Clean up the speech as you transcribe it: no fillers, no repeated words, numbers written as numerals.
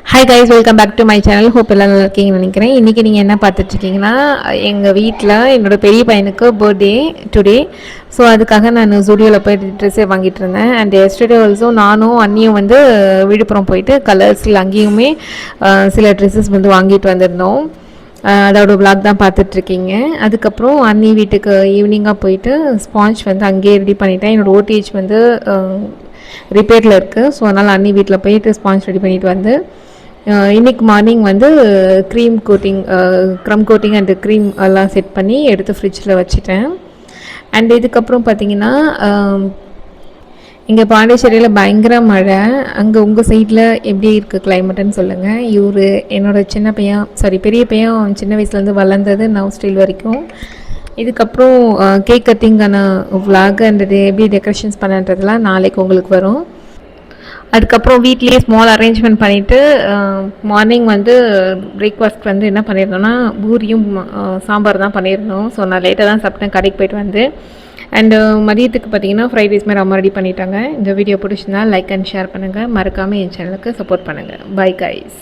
Hi guys, welcome back to my channel. Hope எல்லாம் நல்லா இருக்கீங்கன்னு நினைக்கிறேன். இன்றைக்கி நீங்கள் என்ன பார்த்துட்ருக்கீங்கன்னா, எங்கள் வீட்டில் என்னோடய பெரிய பையனுக்கு பர்த்டே டுடே. ஸோ அதுக்காக நான் ஜூடியோவில் போய் ட்ரெஸ்ஸே வாங்கிட்டு இருந்தேன். அண்ட் எஸ்டர்டே ஆல்சோ நானும் அண்ணியும் வந்து விழுப்புரம் போயிட்டு கலர்ஸில் அங்கேயுமே சில ட்ரெஸ்ஸஸ் வந்து வாங்கிட்டு வந்திருந்தோம். அதோட விளாக் தான் பார்த்துட்ருக்கீங்க. அதுக்கப்புறம் அண்ணி வீட்டுக்கு ஈவினிங்காக போயிட்டு ஸ்பாஞ்ச் வந்து அங்கேயே ரெடி பண்ணிட்டேன். என்னோடய ஓடிஹெச் வந்து ரிப்பேரில் இருக்குது. ஸோ அதனால் அண்ணி வீட்டில் போயிட்டு ஸ்பாஞ்ச் ரெடி பண்ணிவிட்டு வந்து இன்றைக்கி மார்னிங் வந்து க்ரம் கோட்டிங் அண்டு க்ரீம் எல்லாம் செட் பண்ணி எடுத்து ஃப்ரிட்ஜில் வச்சுட்டேன். அண்ட் இதுக்கப்புறம் பார்த்திங்கன்னா, இங்கே பாண்டிச்சேரியில் பயங்கர மழை. அங்கே உங்கள் சைடில் எப்படி இருக்குது கிளைமேட்டுன்னு சொல்லுங்கள். இவர் என்னோடய சின்ன பையன் பெரிய பையன் சின்ன வயசுலேருந்து வளர்ந்தது நவ் ஸ்டில் வரைக்கும். இதுக்கப்புறம் கேக் கட்டிங்கான விளாக் அண்ட் எப்படி டெக்கரேஷன்ஸ் பண்ணுறதுலாம் நாளைக்கு உங்களுக்கு வரும். அதுக்கப்புறம் வீட்லேயே ஸ்மால் அரேஞ்ச்மெண்ட் பண்ணிவிட்டு மார்னிங் வந்து பிரேக்ஃபாஸ்ட் வந்து என்ன பண்ணியிருந்தோன்னா பூரியும் சாம்பார் தான் பண்ணியிருந்தோம். ஸோ நான் லேட்டாக தான் சாப்பிட்டேன் கடைக்கு போய்ட்டு வந்து. அண்டு மதியத்துக்கு பார்த்தீங்கன்னா ஃப்ரைட் ரைஸ் மாதிரி அம்மா ரெடி பண்ணிட்டாங்க. இந்த வீடியோ பிடிச்சிருந்தா லைக் அண்ட் ஷேர் பண்ணுங்கள். மறக்காமல் என் சேனலுக்கு சப்போர்ட் பண்ணுங்கள். Bye guys.